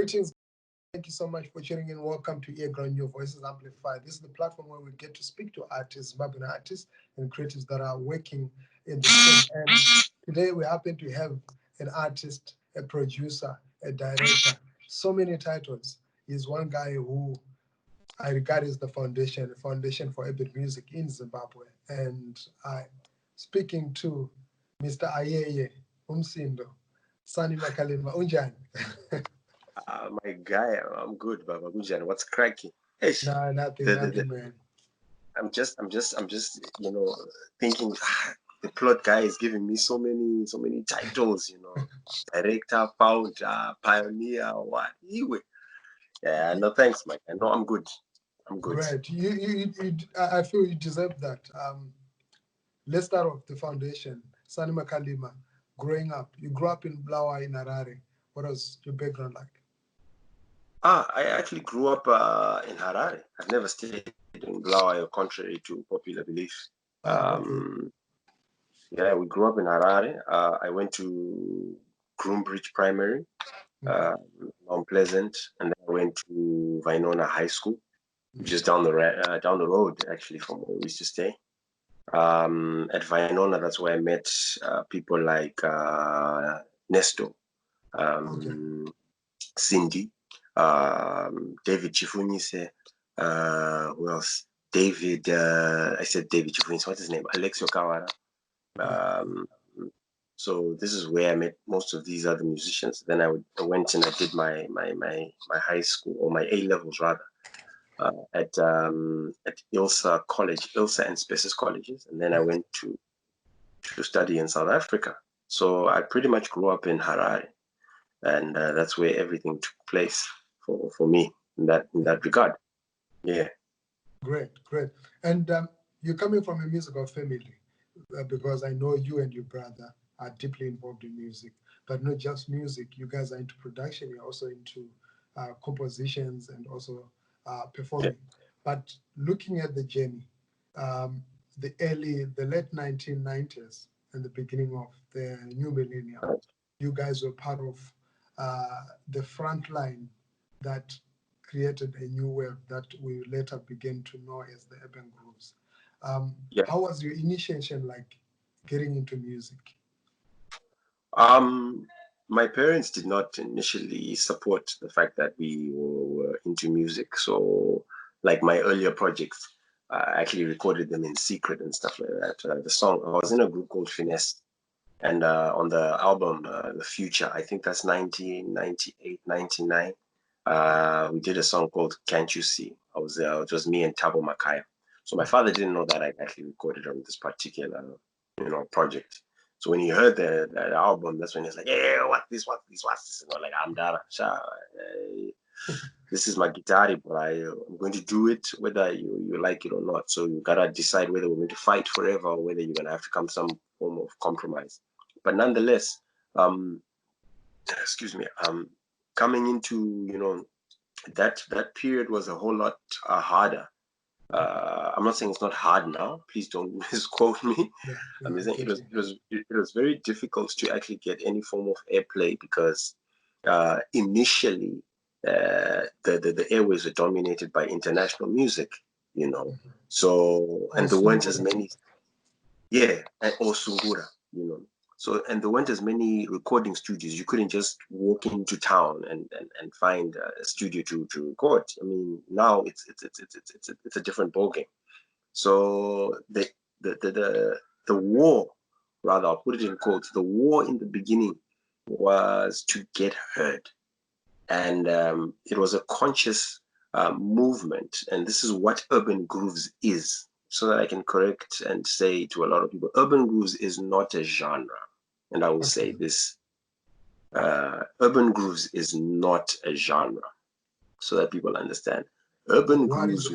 Greetings. Thank you so much for tuning in. Welcome to earGROUND, Your Voices Amplified. This is the platform where we get to speak to artists, Zimbabwean artists, and creatives that are working in the field. And today we happen to have an artist, a producer, a director, so many titles. He's one guy who I regard as the foundation for urban music in Zimbabwe. And I, speaking to Mr. Ayeye Umsindo, Sanii MAKHALIMA, Unjani. My guy, I'm good, Baba Gujan. What's cracking? Hey, Nah, nothing, man. I'm just, thinking the plot guy is giving me so many titles, director, founder, pioneer, what? Anyway, yeah, no thanks, Mike. I know I'm good. I'm good. Right. I feel you deserve that. Let's start off the foundation. Sanii MAKHALIMA, growing up, you grew up in Blawa in Harare. What was your background like? I actually grew up in Harare. I've never stayed in Blawa, contrary to popular belief. Yeah, we grew up in Harare. I went to Groombridge Primary, Mount Pleasant, and then I went to Vinona High School, just down the road actually from where we used to stay. At Vinona, that's where I met people like Nesto, Cindy, David Chifunyise, who else? David, I said David Chifunyise, what's his name? Alexio Kawara. So this is where I met most of these other musicians. Then I went and I did my high school, or my A levels rather, at ILSA College, ILSA and Spaces colleges, and then I went to study in South Africa. So I pretty much grew up in Harare, and that's where everything took place for me in that regard. Yeah. Great. And you're coming from a musical family, because I know you and your brother are deeply involved in music, but not just music. You guys are into production. You're also into compositions and also performing. Yeah. But looking at the journey, the late 1990s and the beginning of the new millennium, you guys were part of the front line that created a new wave that we later began to know as the urban grooves. How was your initiation like getting into music? My parents did not initially support the fact that we were into music. So like my earlier projects, I actually recorded them in secret and stuff like that. The song, I was in a group called Finesse, and on the album, The Future, I think that's 1998, 99, we did a song called Can't You See? It was me and Thabo Makaya. So my father didn't know that I actually recorded on this particular, project. So when he heard the album, that's when he's like, "Yeah, what's this? And like, I'm Dara. This is my guitar, but I'm going to do it whether you like it or not. So you gotta decide whether we're going to fight forever or whether you're gonna have to come to some form of compromise." But nonetheless, coming into that period was a whole lot harder. I'm not saying it's not hard now. Please don't misquote me. I'm saying it was very difficult to actually get any form of airplay because initially the airways were dominated by international music, So and there weren't as many, or Sungura, So and there weren't as many recording studios. You couldn't just walk into town and find a studio to record. I mean, now it's a different ballgame. So the war, rather, I'll put it in quotes. The war in the beginning was to get heard, and it was a conscious movement. And this is what urban grooves is. So that I can correct and say to a lot of people, urban grooves is not a genre. And I will say this, urban grooves is not a genre, so that people understand. Urban grooves,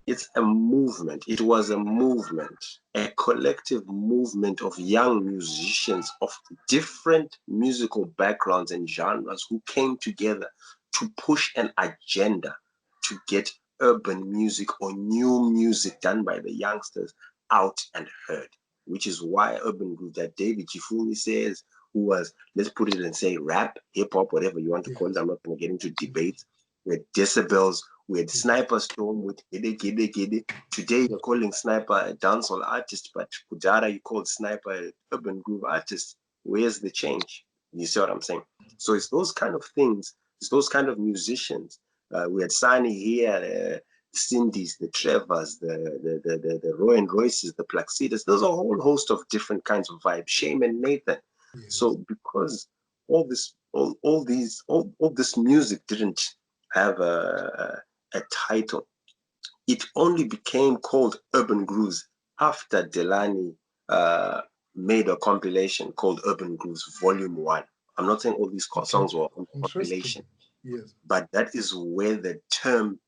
it's a movement. It was a movement, a collective movement of young musicians of different musical backgrounds and genres who came together to push an agenda to get urban music or new music done by the youngsters out and heard. Which is why urban group that David Chifuni says who was, let's put it and say rap, hip hop, whatever you want to call it. I'm not going to get into debates. We had Decibels, we had Sniper Storm with Gede Gede Gede. Today you're calling Sniper a dancehall artist, but Kujara you called Sniper an urban groove artist. Where's the change? You see what I'm saying? So it's those kind of things, it's those kind of musicians. We had Sani here, Cindy's, the Trevors, the Roy and Royces, the Plaxitas. There's a whole host of different kinds of vibes. Shame and Nathan. Yes. So because all this music didn't have a title, it only became called Urban Grooves after Delani made a compilation called Urban Grooves Volume 1. I'm not saying all these songs were on compilation, yes, but that is where the term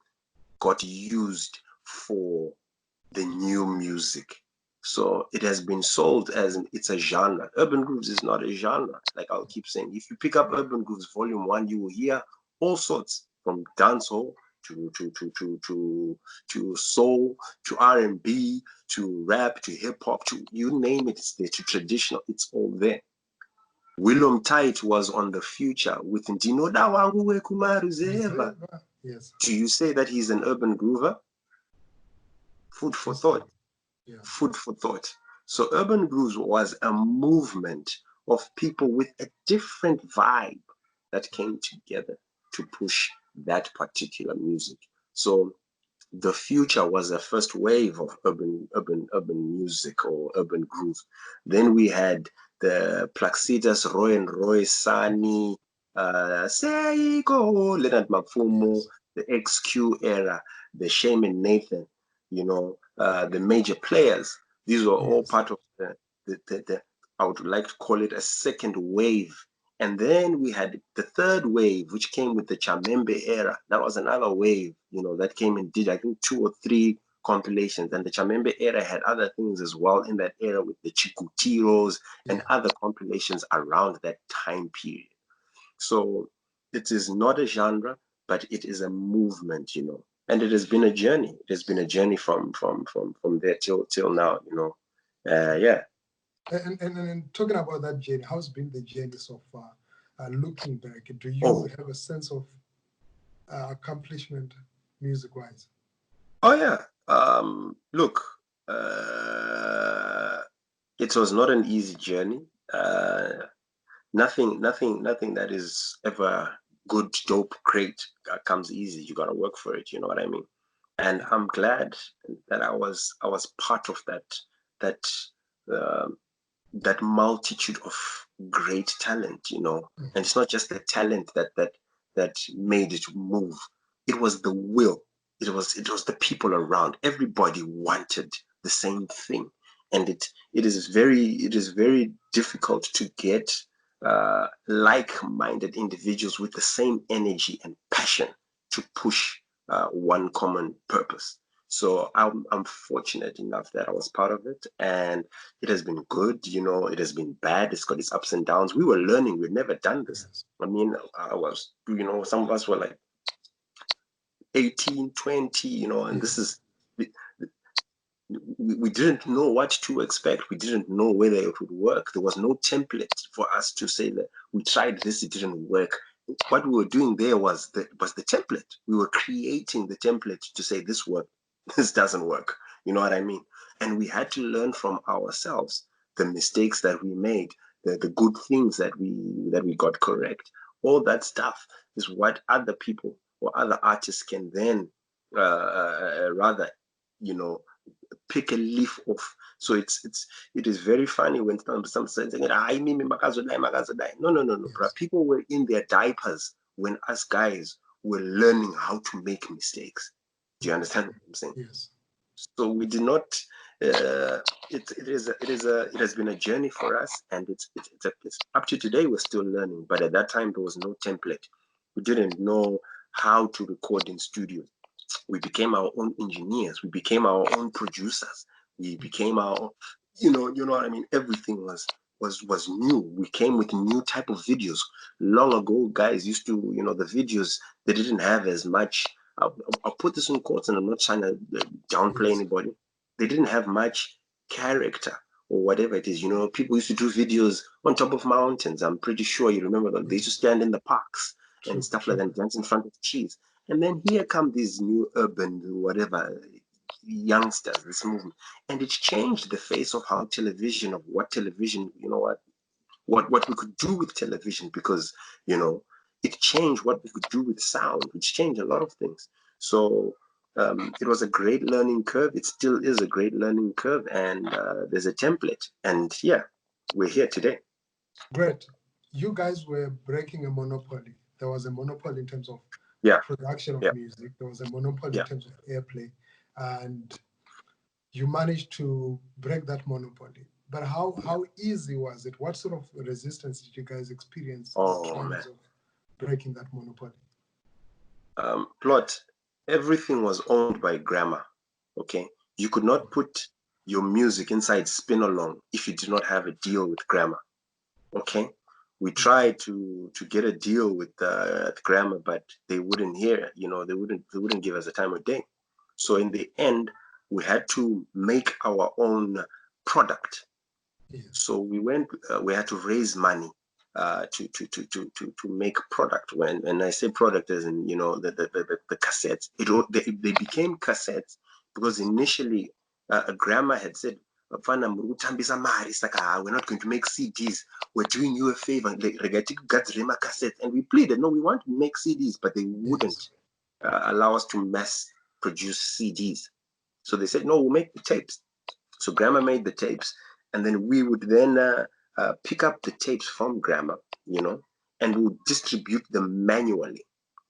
got used for the new music. So it has been sold as it's a genre. Urban Grooves is not a genre. Like I'll keep saying, if you pick up Urban Grooves Volume 1, you will hear all sorts, from dancehall to soul, to R&B, to rap, to hip hop, to you name it, it's there, to traditional, it's all there. Willem Tite was on The Future with Ndinoda Wangu Wekumari. Yes. Do you say that he's an urban groover? Food for thought. Yeah. Food for thought. So Urban Grooves was a movement of people with a different vibe that came together to push that particular music. So The Future was the first wave of urban music or urban groove. Then we had the Plaxitas, Roy and Roy, Sani, Seiko, Leonard Mapfumo, yes, the XQ era, the Shame and Nathan, you know, the major players. These were all part of the I would like to call it a second wave. And then we had the third wave, which came with the Chamembe era. That was another wave, you know, that came and did, I think, 2 or 3 compilations. And the Chamembe era had other things as well in that era, with the Chikutiros and other compilations around that time period. So it is not a genre, but it is a movement, you know. And it has been a journey. It has been a journey from there till now, you know. Yeah. And talking about that journey, how's been the journey so far? Looking back, do you have a sense of accomplishment music-wise? Oh yeah. Look, it was not an easy journey. Nothing that is ever good, dope, great comes easy. You gotta work for it. You know what I mean? And I'm glad that I was part of that multitude of great talent, you know. And it's not just the talent that made it move. It was the will. It was the people around. Everybody wanted the same thing, and it is very difficult to get like-minded individuals with the same energy and passion to push one common purpose. So I'm fortunate enough that I was part of it, and it has been good. You know, it has been bad. It's got its ups and downs. We were learning. We'd never done this. I mean, I was, you know, some of us were like 18, 20, you know, and this is, we didn't know what to expect. We didn't know whether it would work. There was no template for us to say that we tried this, it didn't work. What we were doing there was the template. We were creating the template to say this worked, this doesn't work. You know what I mean? And we had to learn from ourselves the mistakes that we made, the good things that we got correct. All that stuff is what other people or other artists can then rather, you know, pick a leaf off. So it is very funny when some saying, "I mean, no. People were in their diapers when us guys were learning how to make mistakes. Do you understand what I'm saying? Yes. So we did not. It has been a journey for us, and it's up to today. We're still learning, but at that time there was no template. We didn't know how to record in studios. We became our own engineers. We became our own producers. We became our, you know what I mean. Everything was new. We came with new type of videos. Long ago, guys used to, you know, the videos, they didn't have as much. I'll put this in quotes, and I'm not trying to downplay anybody. They didn't have much character or whatever it is. You know, people used to do videos on top of mountains. I'm pretty sure you remember that. They used to stand in the parks and stuff like that, and dance in front of trees. And then here come these new urban, whatever, youngsters, this movement. And it changed the face of how television, of what television, you know what we could do with television, because, you know, it changed what we could do with sound, which changed a lot of things. So it was a great learning curve. It still is a great learning curve, and there's a template. And yeah, we're here today. Great. You guys were breaking a monopoly. There was a monopoly in terms of production of music. There was a monopoly in terms of airplay. And you managed to break that monopoly. But how easy was it? What sort of resistance did you guys experience in terms of breaking that monopoly? Plot, everything was owned by Grammar. Okay, you could not put your music inside Spin Along if you did not have a deal with Grammar. Okay, we tried to get a deal with Grammar, but they wouldn't hear. You know, they wouldn't give us a time of day. So in the end, we had to make our own product. So we had to raise money to make product. When I say product, as in, you know, the cassettes, they became cassettes because initially Grammar had said, we're not going to make CDs, we're doing you a favor, cassette. And we pleaded, no, we want to make CDs, but they wouldn't allow us to mass produce CDs. So they said, no, we'll make the tapes. So Grammar made the tapes, and then we would then pick up the tapes from Grammar, you know, and we would distribute them manually.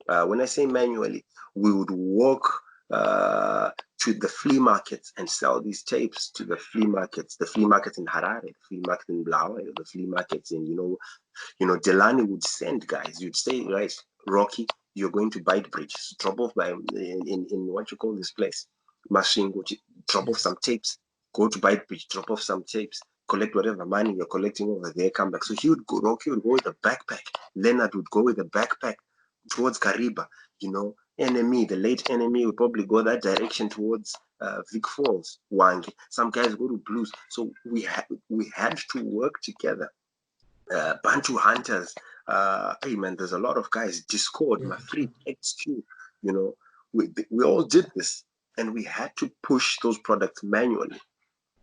When I say manually, we would walk to the flea markets and sell these tapes to the flea markets in Harare, the flea market in Blawe, the flea markets in, you know, Delani would send guys. You'd say, right, Rocky, you're going to Byte Bridge. Drop off by in what you call this place, Mashingo. Drop off some tapes. Go to Byte Bridge. Drop off some tapes. Collect whatever money you're collecting over there. Come back. So Rocky would go with a backpack. Leonard would go with a backpack towards Kariba. You know, Enemy, the late Enemy, would probably go that direction towards Vic Falls, Wangi. Some guys go to Blues. So we had to work together. Bantu Hunters, hey man, there's a lot of guys, Discord, my free XQ, you know, we all did this, and we had to push those products manually.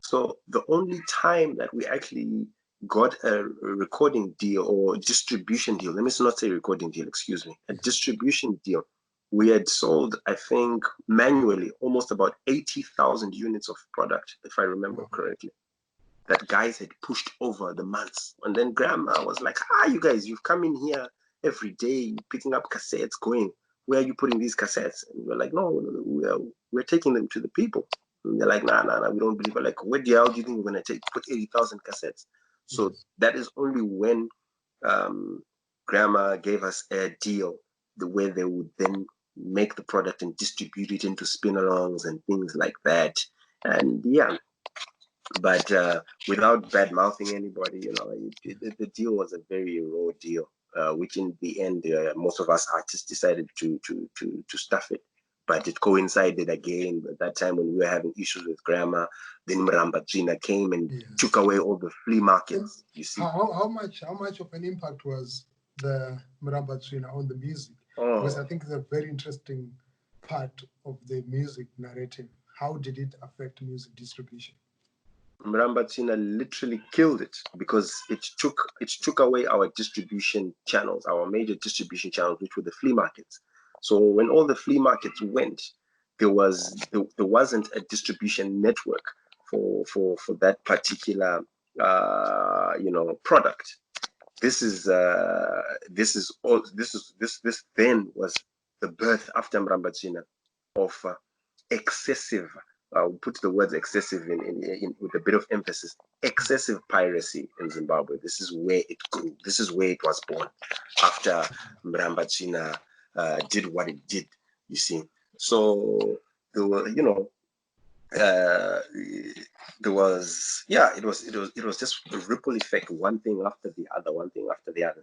So the only time that we actually got a recording deal or distribution deal, let me not say recording deal, excuse me, a distribution deal, we had sold, I think, manually almost about 80,000 units of product, if I remember correctly, that guys had pushed over the months. And then Grandma was like, you guys, you've come in here every day picking up cassettes, going, where are you putting these cassettes? And we're like, no, we're taking them to the people. And they're like, nah, we don't believe it. Like, where the hell do you think we're going to put 80,000 cassettes? So that is only when Grandma gave us a deal, the way they would then make the product and distribute it into spin-alongs and things like that. And yeah, but without bad mouthing anybody, you know, the deal was a very raw deal, which in the end, most of us artists decided to stuff it. But it coincided again at that time when we were having issues with Grammar. Then Mramba came and took away all the flea markets. You see, how much of an impact was the Mramba on the music? Because I think it's a very interesting part of the music narrative. How did it affect music distribution? Mramba literally killed it because it took away our distribution channels, our major distribution channels, which were the flea markets. So when all the flea markets went, there wasn't a distribution network for that particular you know, product. This then was the birth after Mramba of excessive, we'll put the words excessive in with a bit of emphasis, excessive piracy in Zimbabwe. This is where it grew. This is where it was born after Mramba did what it did, you see. So there were, you know, there was, yeah, it was just a ripple effect, one thing after the other,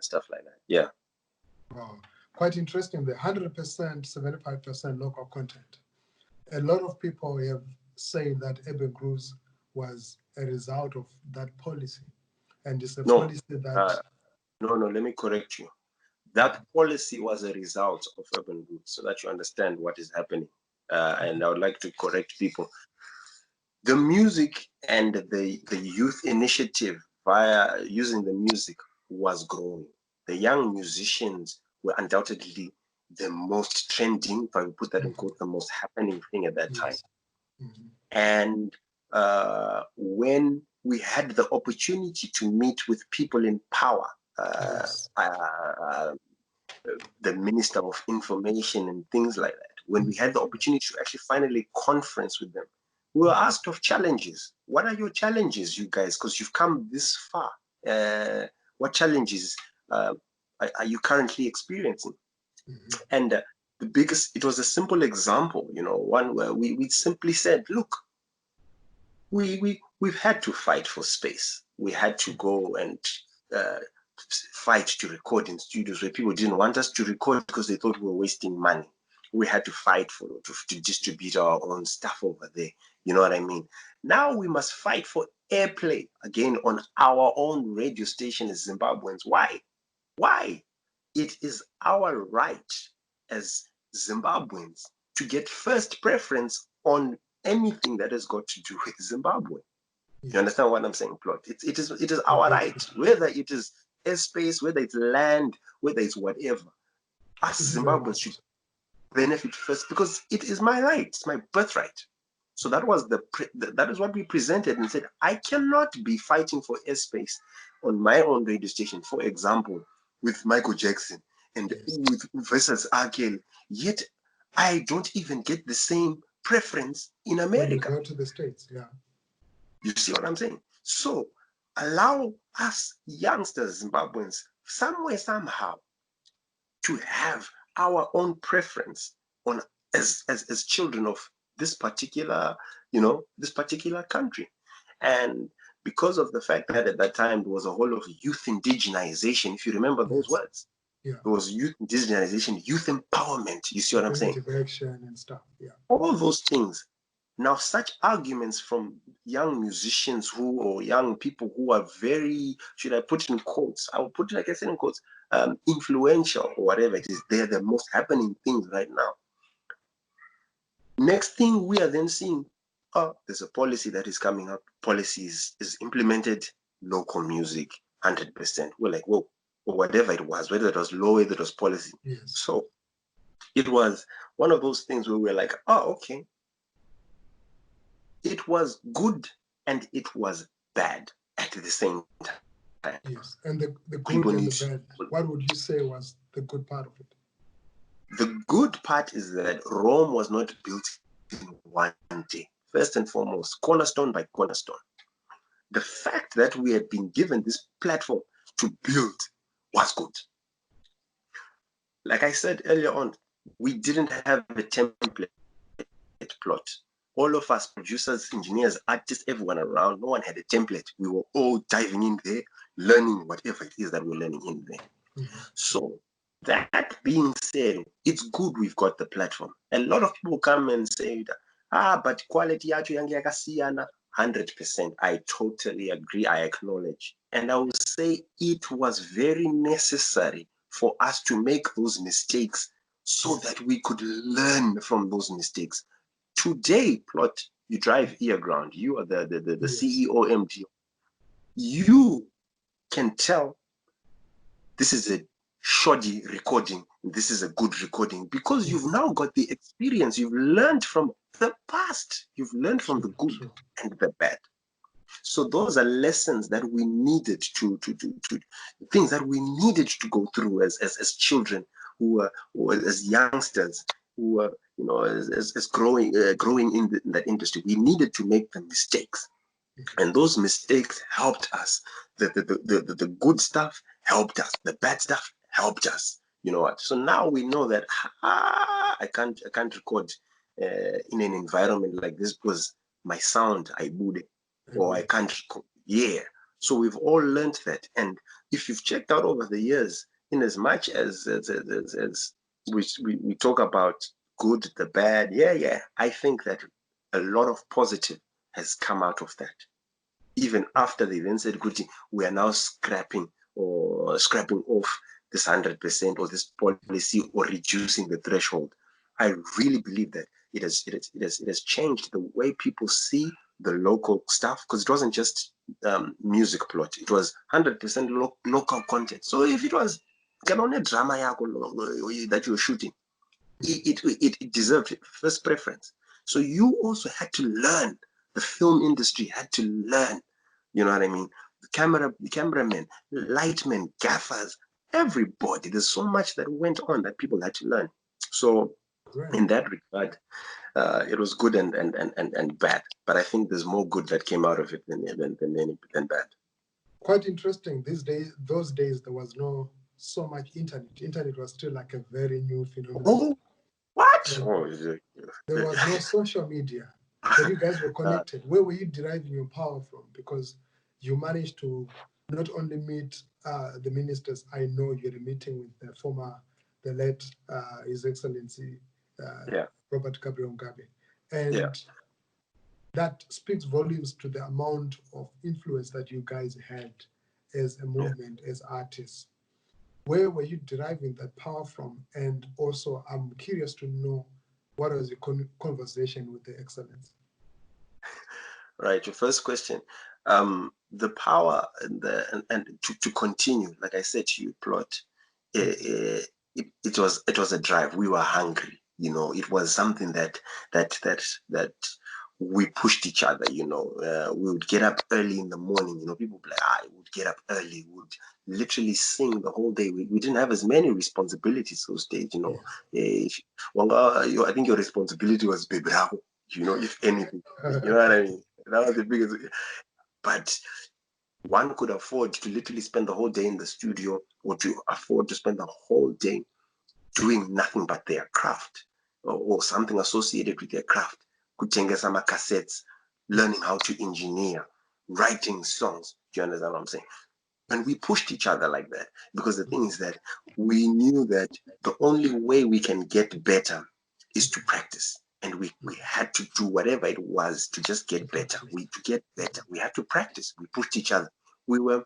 stuff like that. Yeah. Wow, quite interesting. The 100%, 75% local content. A lot of people have said that earGROUND was a result of that policy. And it's a No, policy that... no, let me correct you. That policy was a result of urban roots, so that you understand what is happening. And I would like to correct people. The music and the youth initiative via using the music was growing. The young musicians were undoubtedly the most trending, if I would put that in quote, the most happening thing at that time. And when we had the opportunity to meet with people in power, the Minister of Information and things like that, when we had the opportunity to actually finally conference with them, we were asked of challenges. What are your challenges, you guys? Because you've come this far. What challenges are you currently experiencing? And the biggest, it was a simple example, one where we simply said, look, we've had to fight for space. We had to go and fight to record in studios where people didn't want us to record because they thought we were wasting money. We had to fight to distribute our own stuff over there. You know what I mean? Now we must fight for airplay again on our own radio station as Zimbabweans. Why? Why? It is our right as Zimbabweans to get first preference on anything that has got to do with Zimbabwe. You understand what I'm saying, Plot? It is our right, whether it is airspace, whether it's land, whether it's whatever. Us Zimbabweans should benefit first because it is my right, it's my birthright. So that was that is what we presented and said, I cannot be fighting for airspace on my own radio station, for example, with Michael Jackson and with versus R. Kelly, yet I don't even get the same preference in America. When you go to the States, You see what I'm saying? So allow us youngsters, Zimbabweans, somewhere, somehow, to have our own preference on as children of this particular, this particular country. And because of the fact that at that time there was a whole of youth indigenization, if you remember those words, there was youth indigenization, youth empowerment. You see what I'm saying? Action and stuff. All those things. Now, such arguments from young musicians or young people who are very, should I put it in quotes? I will put it, like I said, in quotes, influential or whatever it is. They're the most happening things right now. Next thing we are then seeing, there's a policy that is coming up. Policy is implemented, local music, 100%. We're like, whoa, or whatever it was, whether it was law, whether it was policy. So it was one of those things where we're like, oh, okay. It was good and it was bad at the same time. Yes, and the good and the bad. What would you say was the good part of it? The good part is that Rome was not built in one day. First and foremost, cornerstone by cornerstone. The fact that we had been given this platform to build was good. Like I said earlier on, we didn't have a template plot. All of us, producers, engineers, artists, everyone around, no one had a template. We were all diving in there, learning whatever it is that we're learning in there. So that being said, it's good we've got the platform. A lot of people come and say, but quality yacho yange yakasiyana. 100%. I totally agree. I acknowledge. And I will say it was very necessary for us to make those mistakes so that we could learn from those mistakes. Today, Plot, you drive earGROUND. You are the CEO, MD. You can tell this is a shoddy recording, this is a good recording, because you've now got the experience. You've learned from the past. You've learned from the good and the bad. So those are lessons that we needed to things that we needed to go through as children or as youngsters who are, as growing in that industry. We needed to make the mistakes, and those mistakes helped us. The good stuff helped us. The bad stuff helped us. You know what? So now we know that I can't record in an environment like this because my sound I would, or I can't record. Yeah. So we've all learned that, and if you've checked out over the years, in as much as we talk about good, the bad, I think that a lot of positive has come out of that. Even after they then said, "Good, we are now scrapping off this 100% or this policy or reducing the threshold." I really believe that it has changed the way people see the local stuff, because it wasn't just music plot; it was 100% local content. So if it was drama that you're shooting, it deserved first preference. So you also had to learn. The film industry had to learn. You know what I mean? The cameramen, lightmen, gaffers, everybody. There's so much that went on that people had to learn. So in that regard, it was good and bad. But I think there's more good that came out of it than bad. Quite interesting. Those days, there was no so much internet. Internet was still like a very new phenomenon. Oh, what? There was no social media, but you guys were connected. Where were you deriving your power from? Because you managed to not only meet the ministers. I know you had a meeting with the late His Excellency Robert Gabriel Mugabe, and that speaks volumes to the amount of influence that you guys had as a movement, as artists. Where were you deriving that power from? And also, I'm curious to know, what was your conversation with the Excellence? Right, your first question. The power and to continue, like I said to you, Plot, it was a drive. We were hungry, it was something that we pushed each other, we would get up early in the morning, people would be like, I would get up early, would literally sing the whole day. We didn't have as many responsibilities those days, I think your responsibility was bebravo, if anything, you know what I mean? That was the biggest. But one could afford to literally spend the whole day in the studio, or to afford to spend the whole day doing nothing but their craft, or something associated with their craft. Kutengesa sama cassettes, learning how to engineer, writing songs. Do you understand what I'm saying? And we pushed each other like that, because the thing is that we knew that the only way we can get better is to practice. And we had to do whatever it was to just get better. To get better, we had to practice. We pushed each other. We were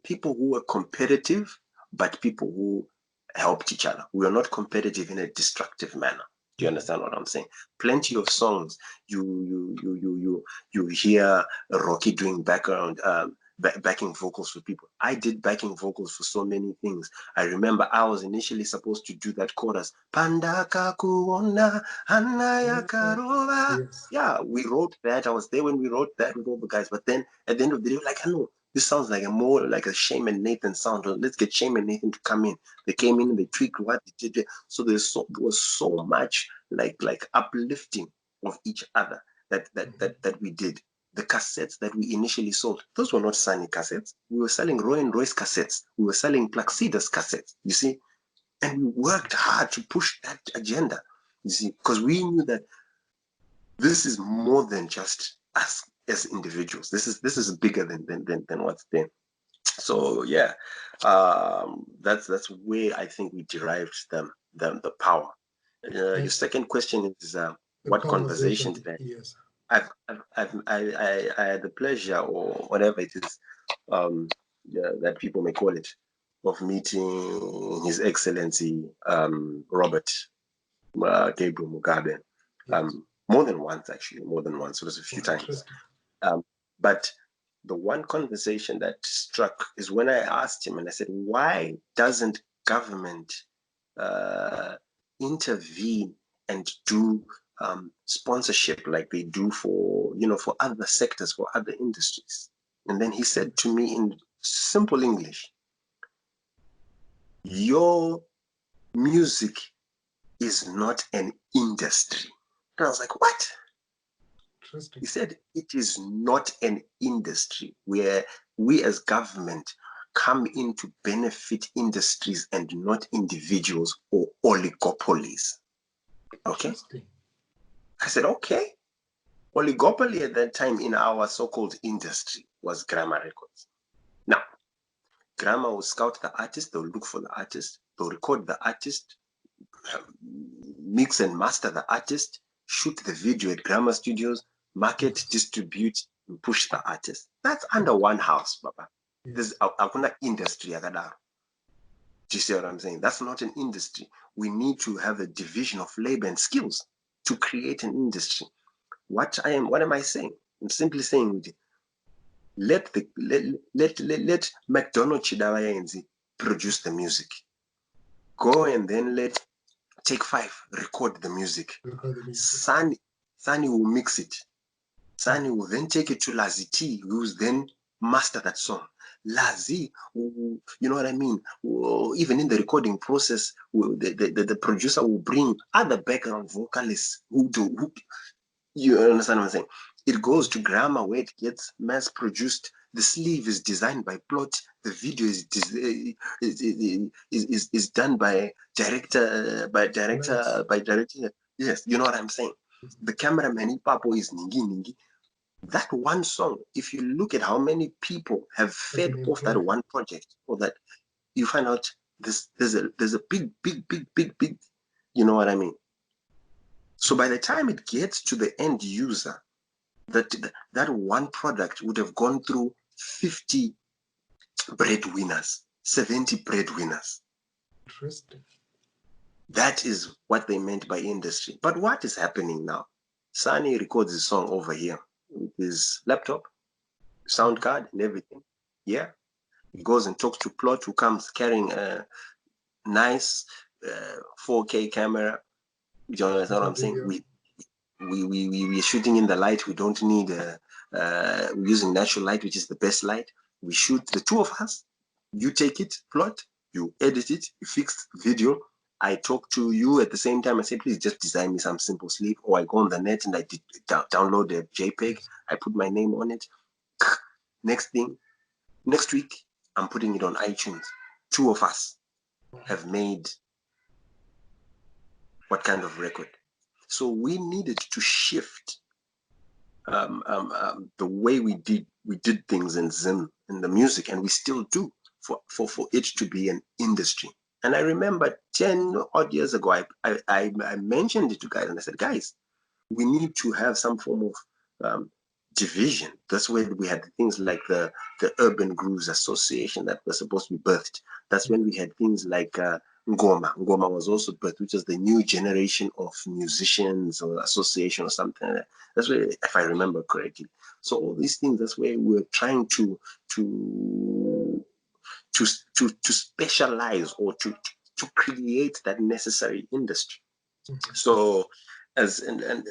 people who were competitive, but people who helped each other. We were not competitive in a destructive manner. Do you understand what I'm saying? Plenty of songs you hear Rocky doing backing vocals for people. I did backing vocals for so many things. I remember I was initially supposed to do that chorus. Pandaka kuona anaya karova. Yeah, we wrote that. I was there when we wrote that with all the guys. But then at the end of the day, we're like, I know this sounds like more like a Shame and Nathan sound. Let's get Shame and Nathan to come in. They came in and they tweaked what they did. So there was so much like uplifting of each other that we did. The cassettes that we initially sold, those were not Sanii cassettes. We were selling Roy and Royce cassettes. We were selling Plaxidas cassettes, you see? And we worked hard to push that agenda, you see, because we knew that this is more than just us as individuals. This is bigger than what's there. So yeah, that's where I think we derived the power. Your second question is what conversation did I? Yes. I had the pleasure, or whatever it is, that people may call it, of meeting His Excellency Robert Gabriel Mugabe. More than once, actually, more than once. It was a few times. But the one conversation that struck is when I asked him, and I said, why doesn't government intervene and do sponsorship like they do for other sectors, for other industries? And then he said to me in simple English, your music is not an industry. And I was like, what? He said, it is not an industry where we as government come in to benefit industries and not individuals or oligopolies. Okay? I said, okay. Oligopoly at that time in our so-called industry was Grammar Records. Now, Grammar will scout the artist, they'll look for the artist, they'll record the artist, mix and master the artist, shoot the video at Grammar Studios, market, distribute, and push the artist. That's under one house, Papa. There's a industry. Do you see what I'm saying? That's not an industry. We need to have a division of labor and skills to create an industry. What am I saying? I'm simply saying let McDonald's Chidawayenzi produce the music. Go and then let Take 5 record the music. Sanii will mix it. Sanii will then take it to Lazy T, who's then master that song. Lazy, you know what I mean? Even in the recording process, the producer will bring other background vocalists who you understand what I'm saying? It goes to Grammar where it gets mass produced. The sleeve is designed by Plot. The video is done by director. Yes, you know what I'm saying. The cameraman Papo is Ningi. That one song, if you look at how many people have fed off that one project, or that, you find out there's a big, you know what I mean? So by the time it gets to the end user, that one product would have gone through 50 breadwinners, 70 breadwinners. Interesting. That is what they meant by industry. But what is happening now? Sanii records his song over here with his laptop, sound card, and everything. Yeah. He goes and talks to Plot, who comes carrying a nice 4K camera. You understand what I'm saying? We're shooting in the light. We don't need we're using natural light, which is the best light. We shoot, the two of us. You take it, Plot, you edit it, you fix video. I talk to you at the same time. I say, please just design me some simple sleeve. Or I go on the net and I download the JPEG. I put my name on it. Next week, I'm putting it on iTunes. Two of us have made what kind of record? So we needed to shift the way we did things in Zim, in the music, and we still do, for it to be an industry. And I remember 10 odd years ago, I mentioned it to guys, and I said, guys, we need to have some form of division. That's where we had things like the Urban Grooves Association that was supposed to be birthed. That's when we had things like Ngoma. Ngoma was also birthed, which is the new generation of musicians or association or something like that. That's where, if I remember correctly. So all these things, that's where we're trying to specialize, or to create that necessary industry. So and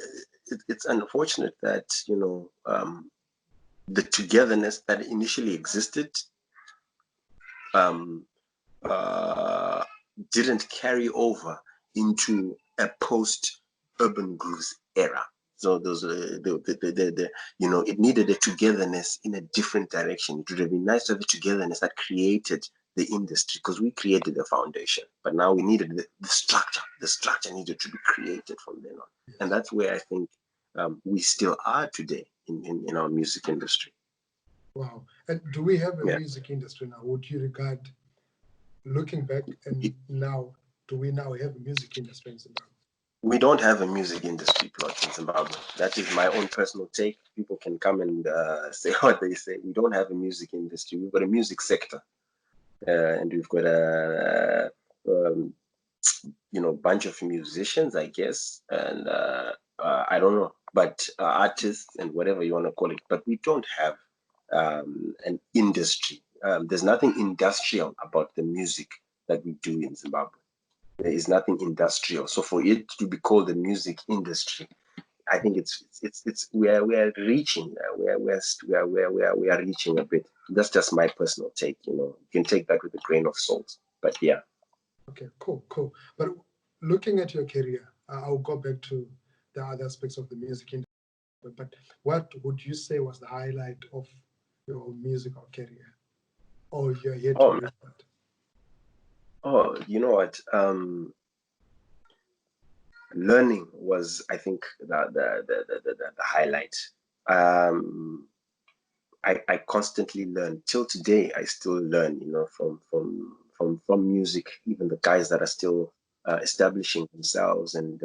it's unfortunate that, you know, the togetherness that initially existed didn't carry over into a post-urban grooves era. So those you know, it needed a togetherness in a different direction. It would have been nice to have a togetherness that created the industry, because we created the foundation, but now we needed the structure. The structure needed to be created from then on. Yes. And that's where I think we still are today in our music industry. Wow. And do we have a music industry now? Would you regard, looking back and now, do we now have a music industry in Zimbabwe? We don't have a music industry, Plot, in Zimbabwe. That is my own personal take. People can come and say what they say. We don't have a music industry. We've got a music sector. And we've got a you know, bunch of musicians, I guess, and I don't know, but artists and whatever you want to call it. But we don't have an industry. There's nothing industrial about the music that we do in Zimbabwe. There is nothing industrial. So for it to be called the music industry, I think we are reaching. We are reaching a bit. That's just my personal take. You know, you can take that with a grain of salt. But yeah. Okay, cool. But looking at your career, I'll go back to the other aspects of the music industry. But what would you say was the highlight of your musical career? Or you're here to reach that? Oh, you know what? Learning was, I think, the highlight. I constantly learn. Till today, I still learn, you know, from music. Even the guys that are still establishing themselves and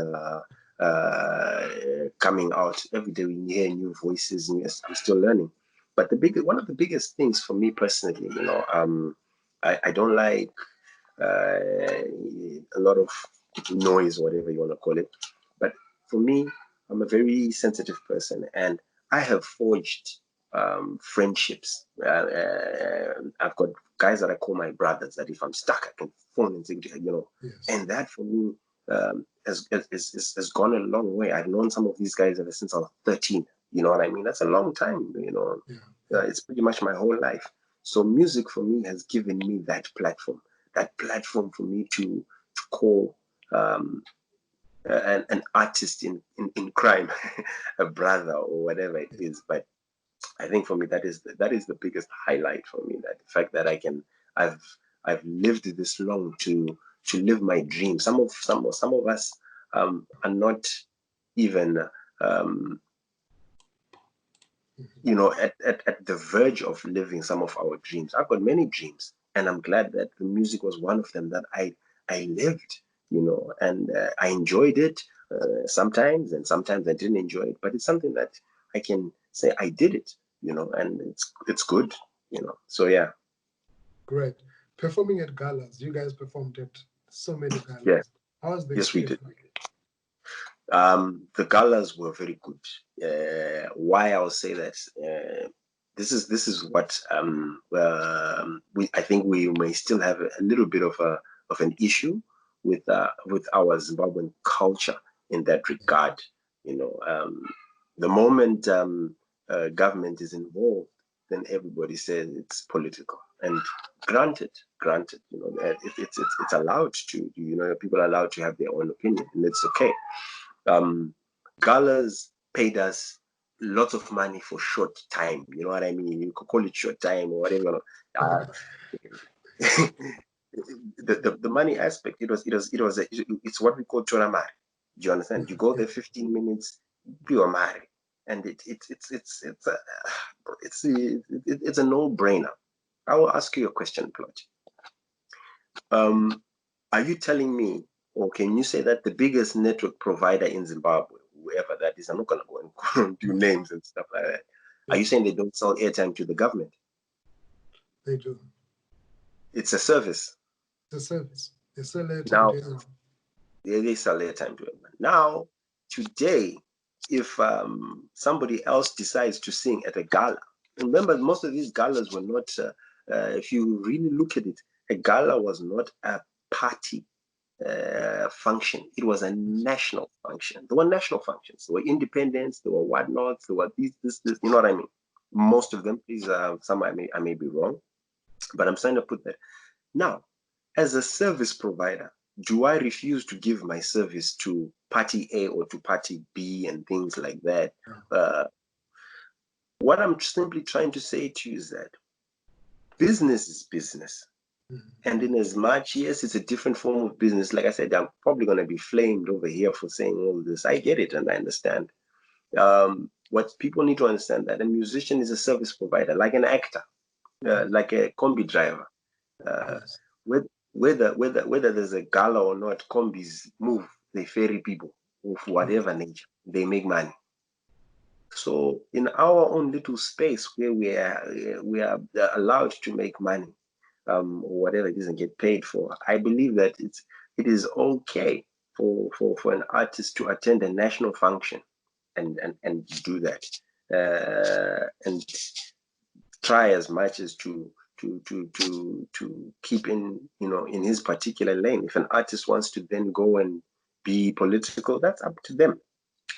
coming out every day. We hear new voices, and yes, I'm still learning. But one of the biggest things for me personally, I don't like a lot of noise, whatever you want to call it. But for me, I'm a very sensitive person, and I have forged friendships. I've got guys that I call my brothers that if I'm stuck, I can phone and say, Yes. and that for me has gone a long way. I've known some of these guys ever since I was 13. You know what I mean? That's a long time, it's pretty much my whole life. So music for me has given me that platform for me to call an artist in crime a brother or whatever it is. But I think for me that is the biggest highlight for me, that the fact that I've lived this long to live my dream. Some of us are not even at the verge of living some of our dreams. I've got many dreams, and I'm glad that the music was one of them that I lived, and I enjoyed it sometimes, and sometimes I didn't enjoy it. But it's something that I can say I did it, and it's good, So yeah. Great. Performing at galas, you guys performed at so many galas. Yeah. How was the Yes, we experience? The galas were very good. Why I'll say that, this is what I think we may still have a little bit of an issue with our Zimbabwean culture in that regard. The moment government is involved, then everybody says it's political. And granted, it's allowed to. People are allowed to have their own opinion, and it's okay. Galas paid us lots of money for short time. You know what I mean? You could call it short time or whatever. The money aspect, it's what we call choramari. Do you understand? You go there 15 minutes, pure mari, and it's a no-brainer. I will ask you a question, Plot. Are you telling me, or can you say that the biggest network provider in Zimbabwe, whoever that is, I'm not going to go and do names and stuff like that, are you saying they don't sell airtime to the government? They do. It's a service. It's a service. They sell airtime to everyone. They sell airtime to everyone. Now, today, if somebody else decides to sing at a gala, remember, most of these galas were not, if you really look at it, a gala was not a party function. It was a national function. There were national functions. There were independents. There were whatnots. There were this. You know what I mean? Most of them. Please, some I may be wrong, but I'm trying to put that. Now, as a service provider, do I refuse to give my service to party A or to party B and things like that? What I'm simply trying to say to you is that business is business. And in as much, yes, it's a different form of business. Like I said, I'm probably going to be flamed over here for saying all this. I get it and I understand. What people need to understand, that a musician is a service provider, like an actor, like a combi driver. Whether there's a gala or not, combis move. They ferry people of whatever nature. They make money. So in our own little space where we are allowed to make money, or whatever it is, and get paid for, I believe that it is okay for an artist to attend a national function and do that, and try as much as to keep in in his particular lane. If an artist wants to then go and be political, that's up to them.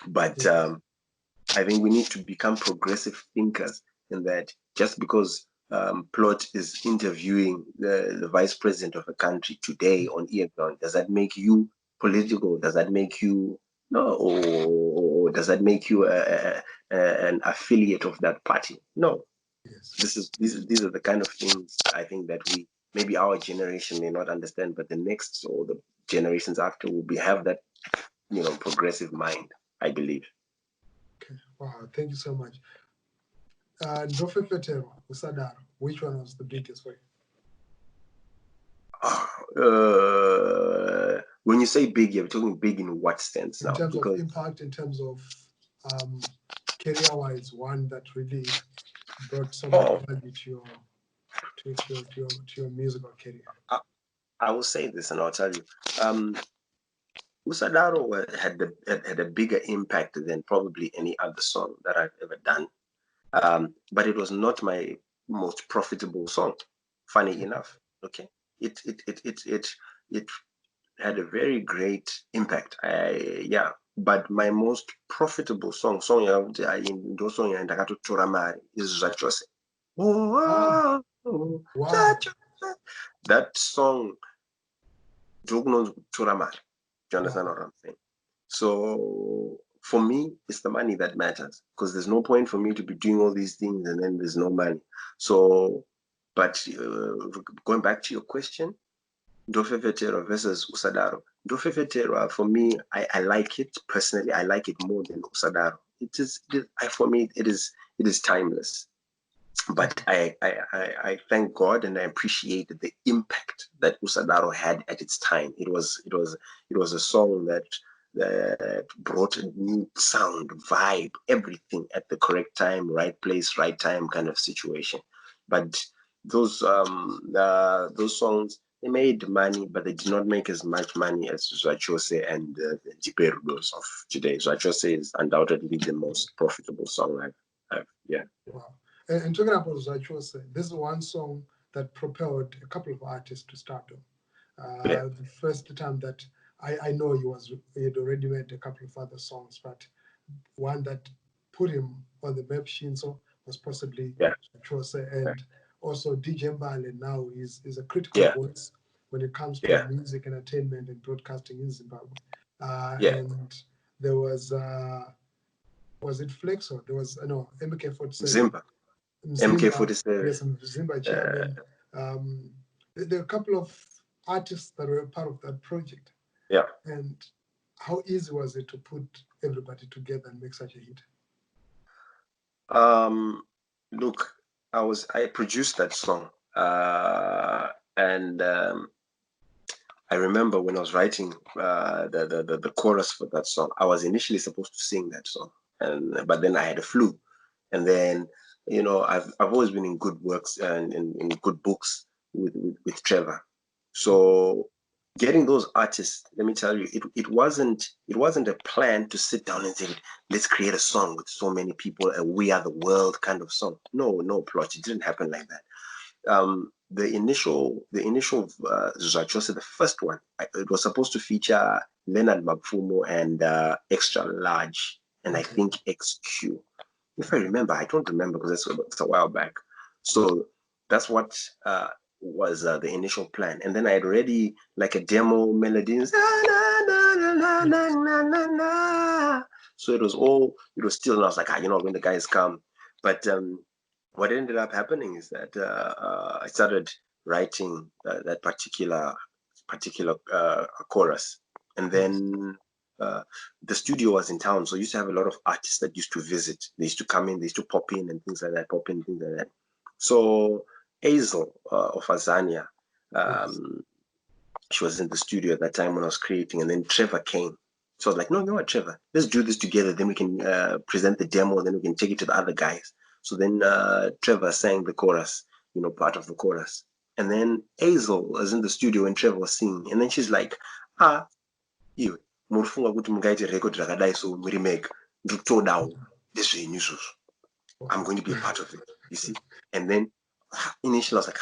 But I think we need to become progressive thinkers in that just because Plot is interviewing the vice president of a country today on earGROUND, does that make you political? Does that make you or does that make you an affiliate of that party? No. Yes. These are the kind of things I think that maybe our generation may not understand, but the next or the generations after will have that progressive mind, I believe. Okay. Wow, thank you so much. Ndofefetero, Usadaro, which one was the biggest for you? When you say big, you're talking big in what sense in now? terms Because of impact, in terms of career-wise, one that really brought so much value to your musical career. I will say this, and I'll tell you. Usadaro had a bigger impact than probably any other song that I've ever done. But it was not my most profitable song. Funny enough, okay. It had a very great impact. Yeah, but my most profitable song in those songs is Zachose. Oh, Oh, wow. that song, Jogno Turamari. Do you understand what I'm saying? So for me, it's the money that matters, because there's no point for me to be doing all these things and then there's no money. So, but going back to your question, Dofefetero versus Usadaro. Dofefetero, for me, I like it personally. I like it more than Usadaro. For me, it is timeless. But I thank God and I appreciate the impact that Usadaro had at its time. It was a song that brought a new sound, vibe, everything at the correct time, right place, right time kind of situation. But those songs, they made money, but they did not make as much money as Zwachose and the Jiperudos of today. Zwachose is undoubtedly the most profitable song I've yeah. Wow. And talking about Zwachose, this is one song that propelled a couple of artists to stardom. The first time that I know he had already made a couple of other songs, but one that put him on the map, Shinzo, was possibly Zwachose. And also DJ Mbale now is a critical voice when it comes to music, entertainment, and broadcasting in Zimbabwe. And there was it Flexo? There was MK47. MK47. Yes, Zimba chairman. There are a couple of artists that were part of that project. Yeah. And how easy was it to put everybody together and make such a hit? Look, I produced that song, and I remember when I was writing the chorus for that song, I was initially supposed to sing that song, but then I had a flu, and then I've always been in good works and in good books with Trevor, so getting those artists, let me tell you, it wasn't a plan to sit down and say, let's create a song with so many people, a We Are the World kind of song. No, Plot, it didn't happen like that. The initial Zwachose, the first one, it was supposed to feature Leonard Magfumo and Extra Large, and I think XQ. If I remember, I don't remember because it's a while back. So that's what was the initial plan. And then I had already like a demo melody. So it was still, and I was like, when the guys come. But what ended up happening is that I started writing that particular chorus, and then the studio was in town, so I used to have a lot of artists that used to visit. They used to come in, they used to pop in and things like that. So Hazel of Azania, she was in the studio at that time when I was creating, and then Trevor came. So I was like, no, you know what, Trevor, let's do this together. Then we can present the demo, then we can take it to the other guys. So then Trevor sang the chorus, part of the chorus. And then Hazel was in the studio and Trevor was singing. And then she's like, you, murifunga kuti mungaite record rakadai so murimake ndikutodawo ndezvenyu izvozvo. I'm going to be a part of it, you see. And then initially I was like,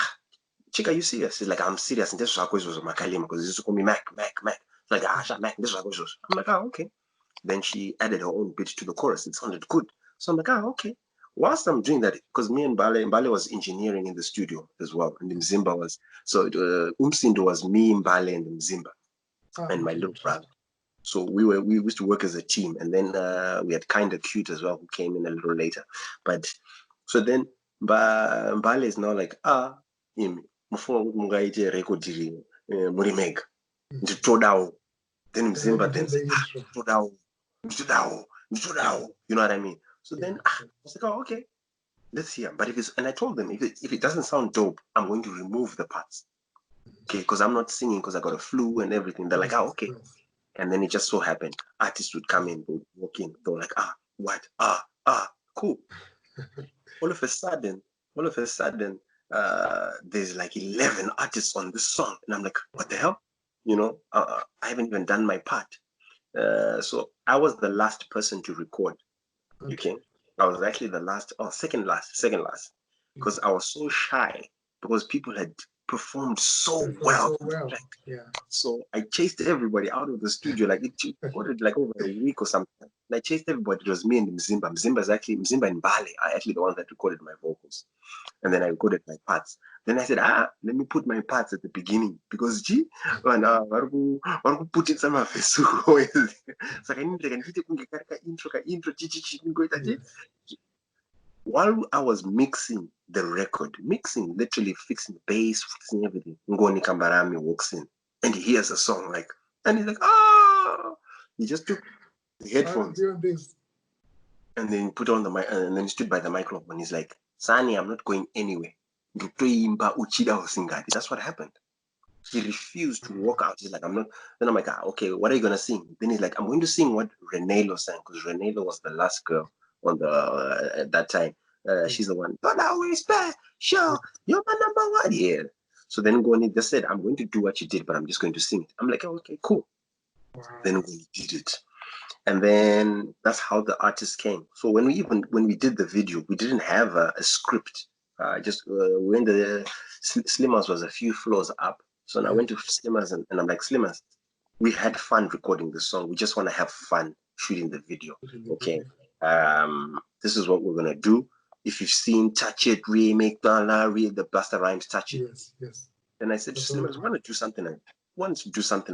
Chick, are you serious? He's like, I'm serious. And this was Makhalima, because he used to call me Mac. It's like, Mac, this was. I'm like, okay. Then she added her own bit to the chorus. It sounded good. So I'm like, okay. Whilst I'm doing that, because me and Mbale was engineering in the studio as well, and Mzimba was, so Umsindo was me, Mbale, and Mzimba, and my little brother. So we used to work as a team, and then we had Kinda Cute as well, who came in a little later. But so then Mbale is now like, mufuna kuti mungaite record muri mega nditodawo, then Mzimba then nditodawo, you know what I mean? So then I was like, okay, let's hear. But and I told them, if it doesn't sound dope, I'm going to remove the parts. Okay, because I'm not singing because I got a flu and everything. They're like, oh, okay. And then it just so happened, artists would come in, would walk in, they were like, what? Cool. all of a sudden, all of a sudden, there's like 11 artists on this song. And I'm like, what the hell? You know, I haven't even done my part. So I was the last person to record. Okay. I was actually the last, second last, because I was so shy because people had performed so well. So I chased everybody out of the studio. Like it recorded like over a week or something. And I chased everybody. It was me and Mzimba. Mzimba and Bali are actually the ones that recorded my vocals. And then I recorded my parts. Then I said, let me put my parts at the beginning because put it some face. So I need intro. While I was mixing the record, literally fixing the bass, fixing everything, Ngoni Kambarami walks in and he hears a song and he's like, he just took the headphones and then put on the mic and then he stood by the microphone. He's like, Sani, I'm not going anywhere. That's what happened. He refused to walk out. He's like, I'm not. Then I'm like, okay, what are you gonna sing? Then he's like, I'm going to sing what Renelo sang because Renelo was the last girl on the at that time. She's the one. Don't always bad. Sure, you're my number one. Yeah. So then Goni just said, I'm going to do what you did, but I'm just going to sing it. I'm like, okay, cool. Then we did it. And then that's how the artist came. So when we did the video, we didn't have a script. When the Slimmers was a few floors up. So I went to Slimmers and I'm like, Slimmers, we had fun recording the song. We just want to have fun shooting the video. Okay. This is what we're gonna do. If you've seen Touch It, Remake, the Busta Rhymes Touch It. Yes. Then I said, Slimmers, want to do something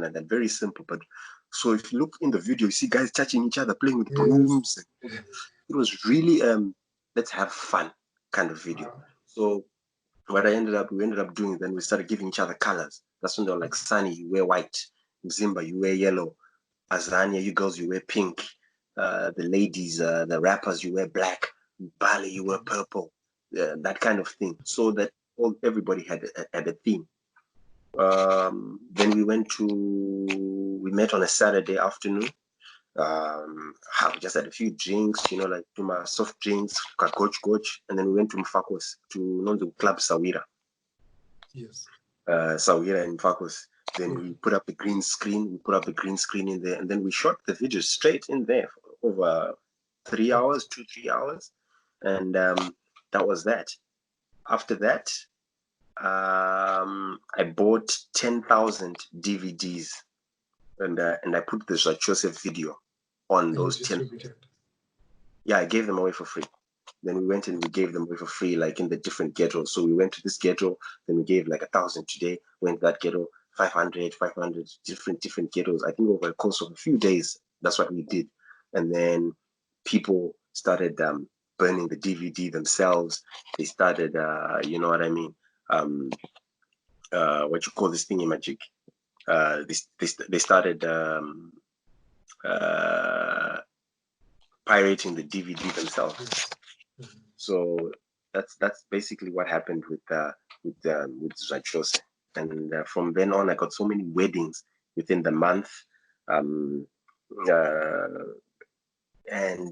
like that. Very simple. But so if you look in the video, you see guys touching each other, playing with brooms. It was really let's have fun kind of video. So what we ended up doing, then we started giving each other colors. That's when they were like, Sani, you wear white. Zimba, you wear yellow. Azania, you girls, you wear pink. The ladies, the rappers, you wear black. Bali, you wear purple. That kind of thing. So that everybody had a theme. Then we met on a Saturday afternoon. We just had a few drinks, like to my soft drinks, coach, and then we went to Mfakos to the club Sawira. Yes. Sawira in Mfakos. Then we put up the green screen. In there, and then we shot the video straight in there for over 3 hours, 2-3 hours, and that was that. After that, I bought 10,000 DVDs, and I put the Joseph video on those 10. Yeah, I gave them away for free. Then we went and we gave them away for free, like in the different ghettos. So we went to this ghetto, then we gave like 1,000 today. Went to that ghetto, 500, different ghettos. I think over the course of a few days, that's what we did. And then people started burning the DVD themselves. They started, you know what I mean? What you call this thingy magic? They started pirating the DVD themselves. So that's basically what happened with Zachose. And from then on, I got so many weddings within the month, and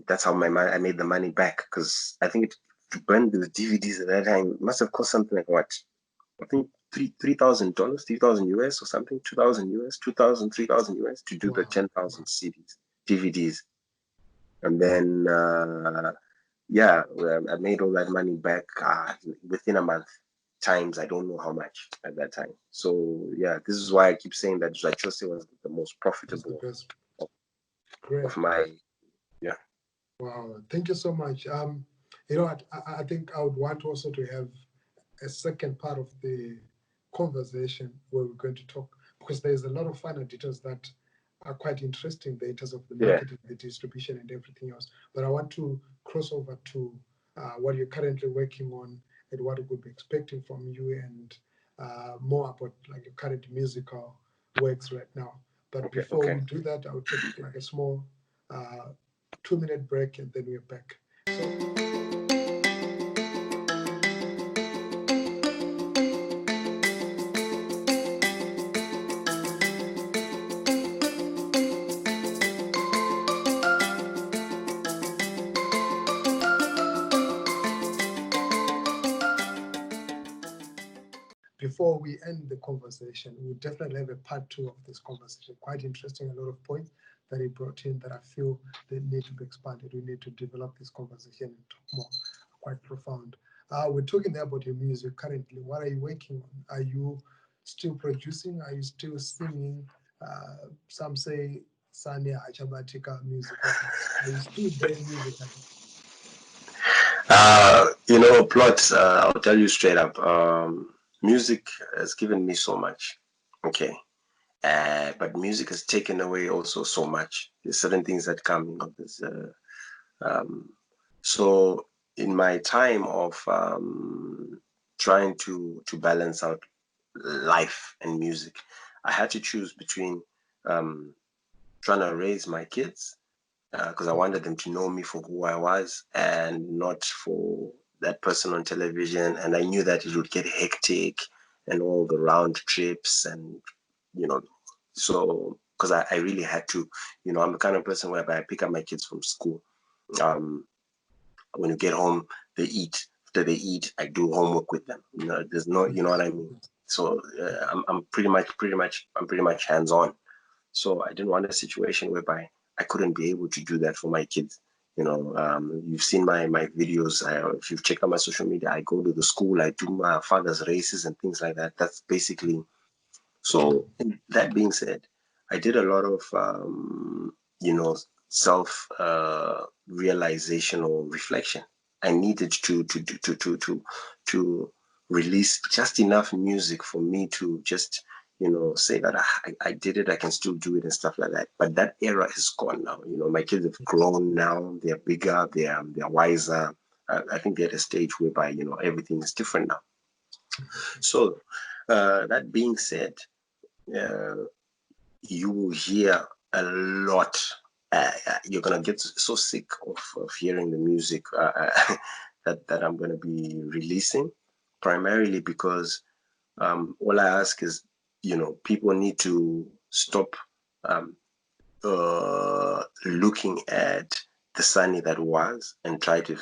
that's how I made the money back, because I think to burn the DVDs at that time must have cost something like what? I think $3,000, $3,000 or something, 2,000 US, 2,000, 3,000 US to do the 10,000 DVDs. And then, I made all that money back within a month. Times I don't know how much at that time. So yeah, this is why I keep saying that Zachose was the most profitable of my. Yeah. Wow, thank you so much. I think I would want also to have a second part of the conversation where we're going to talk, because there's a lot of finer details that are quite interesting there in terms of the marketing, the distribution, and everything else. But I want to cross over to what you're currently working on and what we could be expecting from you, and more about like your current musical works right now. But before we do that, I'll take like a small 2-minute break, and then we're back. So. before we end the conversation, we'll definitely have a part 2 of this conversation. Quite interesting, a lot of points that he brought in that I feel they need to be expanded. We need to develop this conversation and talk more, quite profound. We're talking there about your music currently. What are you working on? Are you still producing? Are you still singing? Some say Sanii Achabatika music. Are you still doing music? Plot, I'll tell you straight up. Music has given me so much. Okay. But music has taken away also so much. There's certain things that come, there's, so in my time of trying to balance out life and music, I had to choose between trying to raise my kids because I wanted them to know me for who I was and not for that person on television. And I knew that it would get hectic and all the round trips and, so because I really had to, I'm the kind of person whereby I pick up my kids from school. When you get home, they eat. After they eat, I do homework with them. There's no, you know what I mean. So I'm pretty much hands on. So I didn't want a situation whereby I couldn't be able to do that for my kids. You've seen my videos. If you've checked out my social media, I go to the school. I do my father's races and things like that. That's basically. So that being said, I did a lot of self realization or reflection. I needed to release just enough music for me to just say that I did it, I can still do it and stuff like that. But that era is gone now. My kids have grown now. They're bigger. They're wiser. I think they're at a stage whereby everything is different now. So that being said, you will hear a lot. You're gonna get so sick of hearing the music that I'm gonna be releasing, primarily because all I ask is, people need to stop looking at the Sanii that was and try to,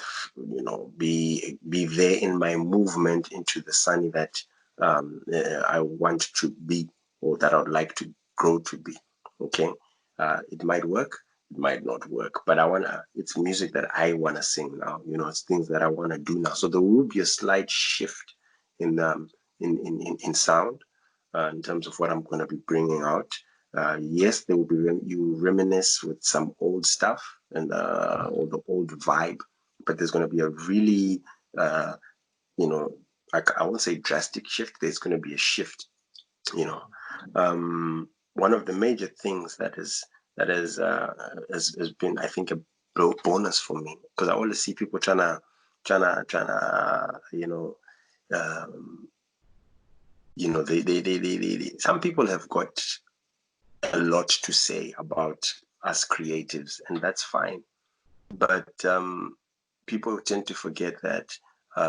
be there in my movement into the Sanii that I want to be or that I would like to grow to be. Okay, it might work, it might not work, but it's music that I wanna sing now. It's things that I wanna do now. So there will be a slight shift in sound in terms of what I'm gonna be bringing out. Yes, there will be you reminisce with some old stuff and or the old vibe, but there's going to be a really, I won't say drastic shift. There's going to be a shift. One of the major things that has been, I think, a bonus for me because I always see people trying to, they some people have got a lot to say about us creatives, and that's fine. But people tend to forget that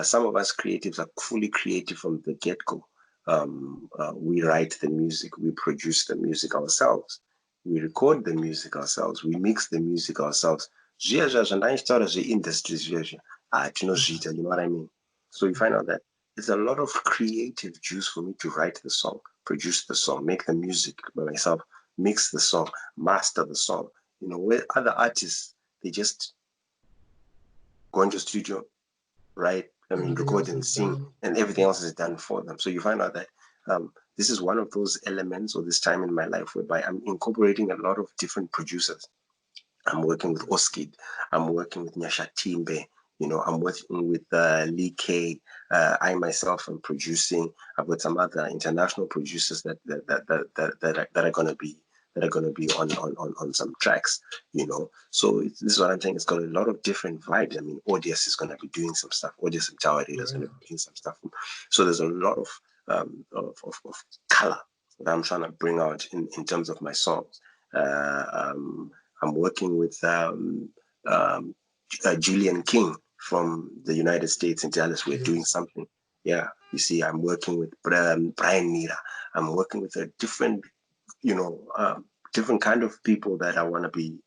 some of us creatives are fully creative from the get-go. We write the music, we produce the music ourselves, we record the music ourselves, we mix the music ourselves. Industries, you know what I mean? So you find out that there's a lot of creative juice for me to write the song, produce the song, make the music by myself, mix the song, master the song. Where other artists, they just go into studio, write, record and sing, and everything else is done for them. So you find out that this is one of those elements or this time in my life whereby I'm incorporating a lot of different producers. I'm working with Oskid. I'm working with Nyasha Timbe. I'm working with Lee K. I myself am producing. I've got some other international producers that are going to be on some tracks. So this is what I'm saying. It's got a lot of different vibes. Odious is going to be doing some stuff. Odious and Tower is going to be doing some stuff. So there's a lot of color that I'm trying to bring out in terms of my songs. I'm working with Julian King from the United States in Dallas. We're doing something. Yeah, you see, I'm working with Brian Mira. I'm working with a different, different kind of people that I want to be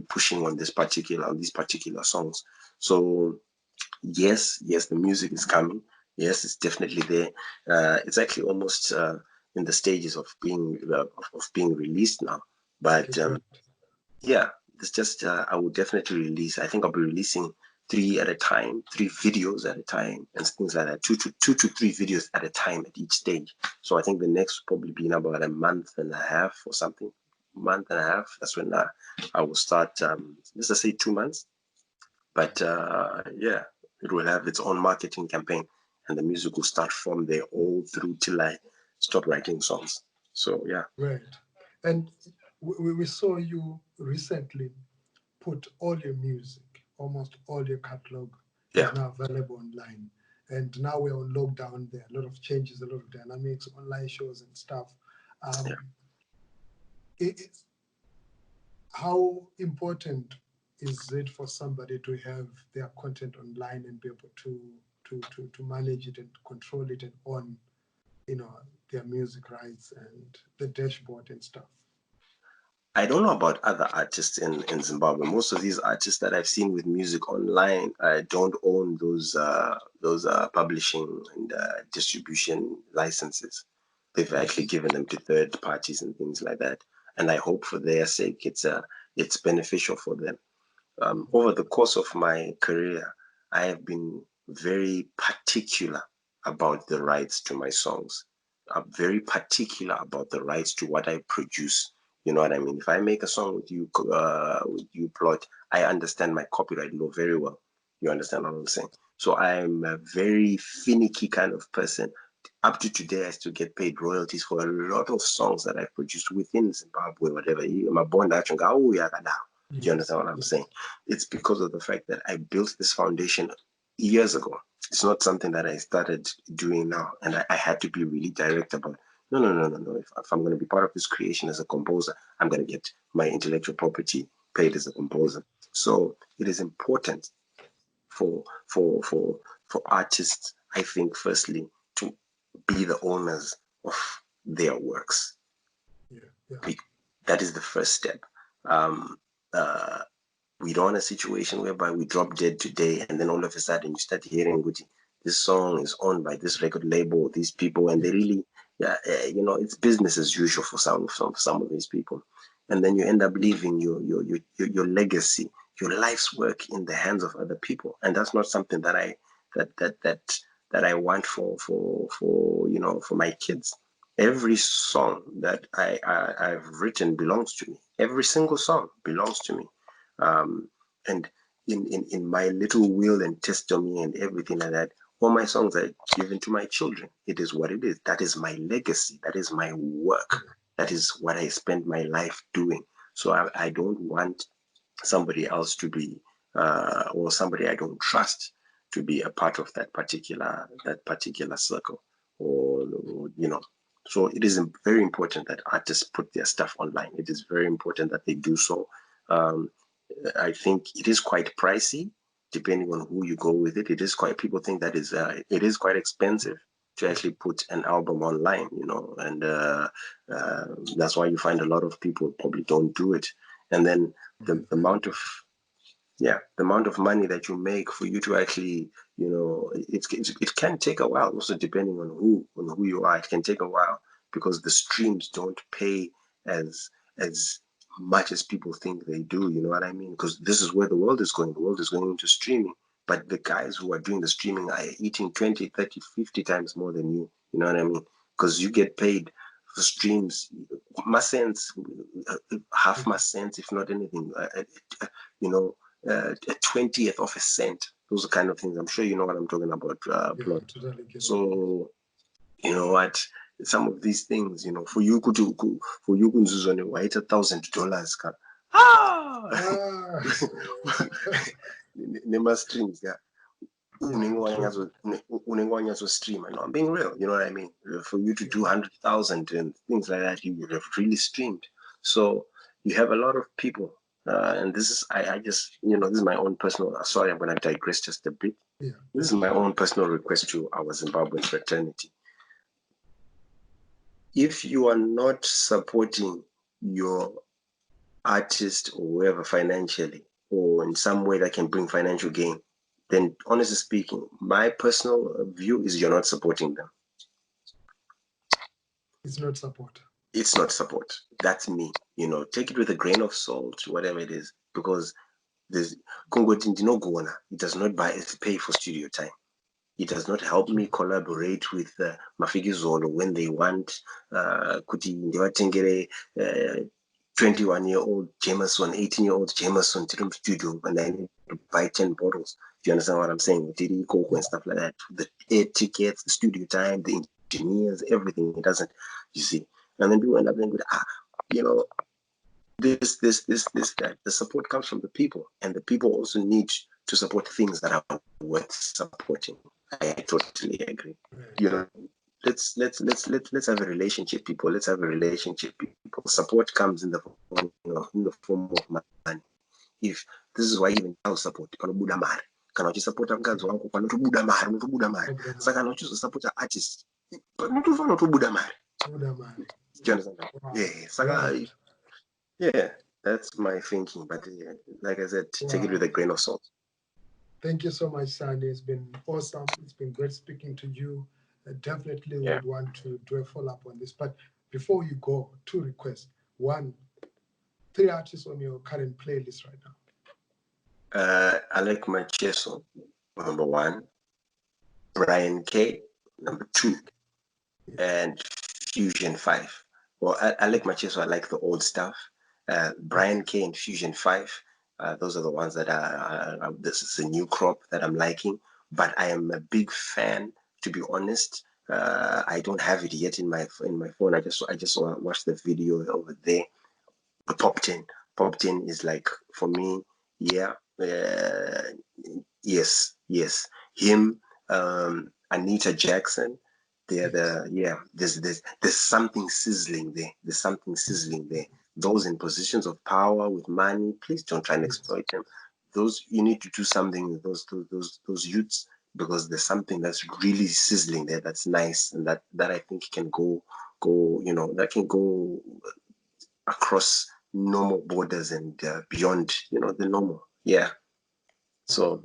pushing on these particular songs. So yes, the music is coming. Yes, it's definitely there. It's actually almost in the stages of being released now. But yeah, it's just I will definitely release. I think I'll be releasing 3 at a time, 3 videos at a time, and things like that. Two to 3 videos at a time at each stage. So I think the next will probably be in about a month and a half or something. Month and a half. That's when I will start. Let's just say 2 months. But yeah, it will have its own marketing campaign, and the music will start from there all through till I stop writing songs. So yeah. Right. And we saw you recently put all your music, almost all your catalog Yeah. is now available online. And now we're on lockdown. There are a lot of changes, a lot of dynamics, online shows and stuff. Yeah. How important is it for somebody to have their content online and be able to manage it and control it and own, their music rights and the dashboard and stuff? I don't know about other artists in Zimbabwe. Most of these artists that I've seen with music online don't own those publishing and distribution licenses. They've actually given them to third parties and things like that. And I hope for their sake it's beneficial for them. Over the course of my career, I have been very particular about the rights to my songs. I'm very particular about the rights to what I produce. You know what I mean? If I make a song with you, Plot, I understand my copyright law very well. You understand what I'm saying? So I'm a very finicky kind of person. Up to today, I still get paid royalties for a lot of songs that I've produced within Zimbabwe, whatever. My bond, oh, yeah, do you understand what I'm saying? It's because of the fact that I built this foundation years ago. It's not something that I started doing now, and I had to be really direct about. No, no, no, no, no. If I'm going to be part of this creation as a composer, I'm going to get my intellectual property paid as a composer. So it is important for for for for artists, I think, firstly, to be the owners of their works. Yeah. That is the first step. Um, uh, we don't want a situation whereby we drop dead today and then all of a sudden you start hearing this song is owned by this record label, these people, and they really, it's business as usual for some of these people, and then you end up leaving your legacy, your life's work in the hands of other people, and that's not something that I want for my kids. Every song that I've written belongs to me. Every single song belongs to me. And in my little will and testament and everything like that, all my songs are given to my children. It is what it is. That is my legacy. That is my work. That is what I spend my life doing. So I don't want somebody else to be, or somebody I don't trust to be a part of that particular circle, or So it is very important that artists put their stuff online. It is very important that they do so. Um, I think it is quite pricey, depending on who you go with it. People think that it is quite expensive to actually put an album online, and that's why you find a lot of people probably don't do it. And then the amount of money that you make for you to actually, it can take a while. Also, depending on who you are, it can take a while because the streams don't pay as much as people think they do. You know what I mean? Because this is where the world is going. The world is going into streaming. But the guys who are doing the streaming are eating 20, 30, 50 times more than you. You know what I mean? Because you get paid for streams, my sense, half my sense, if not anything, a 20th of a cent. Those are kind of things. I'm sure you know what I'm talking about, Plot. Totally So, you know what? Some of these things, for you to write $1,000, Nema streams, yeah. Stream. And I'm being real, you know what I mean? For you to do 100,000 and things like that, you would have really streamed. So you have a lot of people, and this is I just this is my own personal. Sorry, I'm going to digress just a bit. This is my own personal request to our Zimbabwean fraternity. If you are not supporting your artist or whoever financially, or in some way that can bring financial gain, then honestly speaking, my personal view is you're not supporting them. It's not support. It's not support. That's me. You know, take it with a grain of salt, whatever it is, because there's it does not pay for studio time. It does not help me collaborate with Mafigizolo when they want kuti ndivatengere 21-year-old Jameson, 18-year-old Jameson to the studio, and I need to buy 10 bottles. Do you understand what I'm saying? Diddy, Coco, and stuff like that. The air tickets, the studio time, the engineers, everything. It doesn't, you see. And then people end up thinking, you know, this, that. The support comes from the people, and the people also need to support things that are worth supporting. I totally agree. You know, let's have a relationship, people. Let's have a relationship, people. Support comes in the form, in the form of money. If this is why even child support panobuda mari, kana uchisapota mukadzi wako panotobuda mari, saka kana uchizosapota artist panotofanira kutobuda mari. Do you understand? Yeah, saka yeah, that's my thinking. But like I said, take it with a grain of salt. Thank you so much, Sanii. It's been awesome. It's been great speaking to you. Definitely would want to do a follow-up on this. But before you go, 2 requests. 1, 3 artists on your current playlist right now. Alec Macheso, number 1. Brian K, number 2. And Fusion 5. Well, Alec Macheso, I like the old stuff. Brian K and Fusion 5. Those are the ones that this is a new crop that I'm liking, but I am a big fan, to be honest. I don't have it yet in my phone. I just watched the video over there. The Pop 10 is like, for me, yeah, yes, him, Anita Jackson. There's something sizzling there. There's something sizzling there. Those in positions of power with money, please don't try and exploit them. Those, you need to do something with those youths, because there's something that's really sizzling there. That's nice, and that I think can go, that can go across normal borders and beyond, the normal. Yeah. So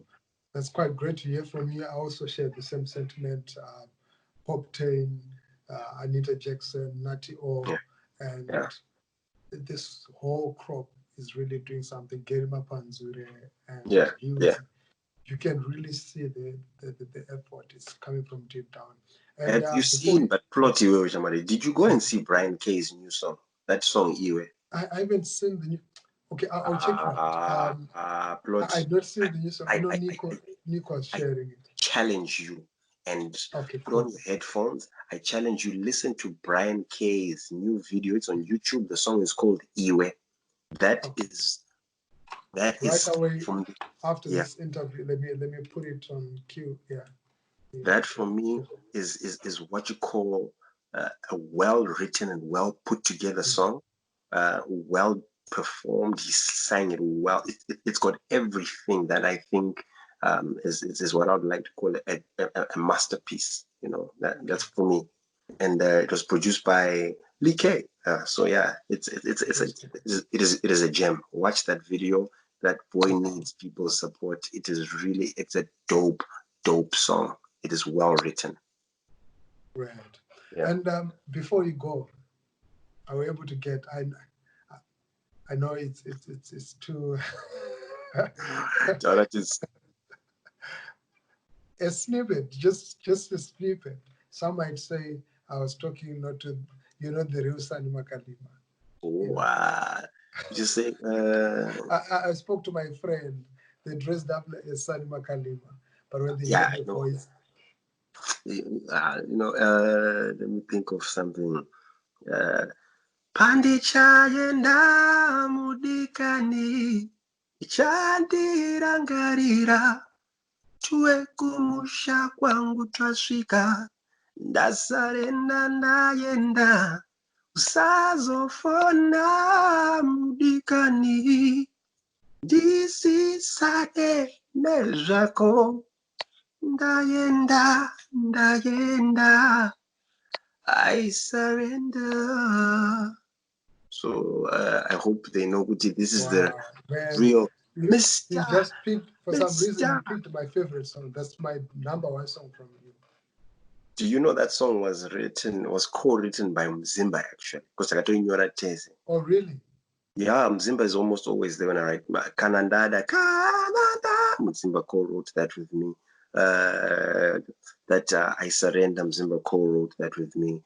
that's quite great to hear from you. I also share the same sentiment. Pop 10, Anita Jackson, Natty O, and this whole crop is really doing something. Gerima Panzure and you can really see the effort is coming from deep down. And, have you seen, but Plot Mhako, did you go and see Brian K's new song? That song, Iwe? I haven't seen the new. Okay, I'll check it out. Plot. I've not seen the new song. I know Nico is sharing it. Challenge you and put on your headphones. I challenge you, listen to Brian K's new video. It's on YouTube. The song is called Iwe. That is right away from after this interview. Let me put it on cue. That for me is what you call a well-written and well put together song, well performed. He sang it well. It's got everything that I think is what I would like to call a masterpiece. That's for me. And it was produced by Lee K. So yeah, it is a gem. Watch that video. That boy needs people's support. It's a dope song. It is well written. Right. Yeah. And before you go, are we able to get? I know it's too. That is a snippet, just a snippet. Some might say I was talking not to the real Sanii MAKHALIMA. Wow. Just say. I spoke to my friend. They dressed up as Sanii MAKHALIMA, but when they hear the voice. Let me think of something. Pandi chayenda mudikani chandirangarira tuwe kumusha kwangu twasvika ndasarenda ndayenda usazofona mudikani ndisisade nezvako ndayenda I surrender. So I hope they know this is the real Mister. You just picked, for some reason, Mister. you picked my favorite song. That's my #1 song from you. Do you know that song was co-written by Mzimba actually? Because I got to Teze. Oh, really? Yeah, Mzimba is almost always there when I write Kanandada, Kananda. Mzimba co-wrote that with me. I Surrender, Mzimba co-wrote that with me.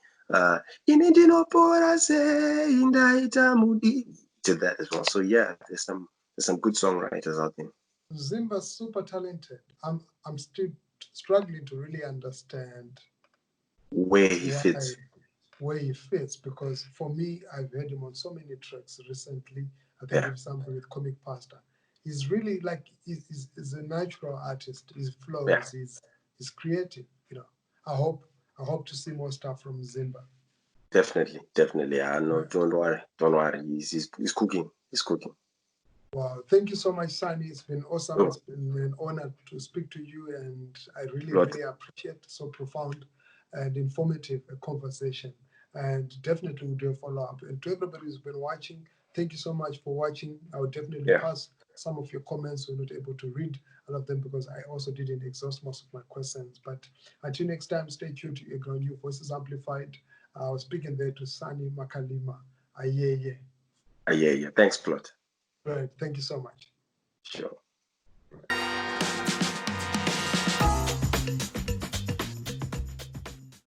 Inindinopora se indaita mudi. Did that as well. So yeah, there's some good songwriters out there. Zimba's super talented. I'm still struggling to really understand where he fits. Where he fits, because for me, I've heard him on so many tracks recently. I think Yeah. it's something with Comic Pasta. He's really like he's a natural artist. His flows, he's creative. You know, I hope to see more stuff from Zimba. Definitely. I know. Don't worry. He's cooking. He's cooking. Wow, thank you so much, Sanii. It's been awesome. Oh. It's been an honor to speak to you, and I really, Plot. really appreciate so profound and informative a conversation. And definitely we'll do a follow-up. And to everybody who's been watching, thank you so much for watching. I will definitely pass some of your comments. We're not able to read all of them because I also didn't exhaust most of my questions. But until next time, stay tuned to earGROUND, Your Voices Amplified. I was speaking there to Sanii MAKHALIMA. Yeah. Thanks, Plot. Right. Thank you so much. Sure.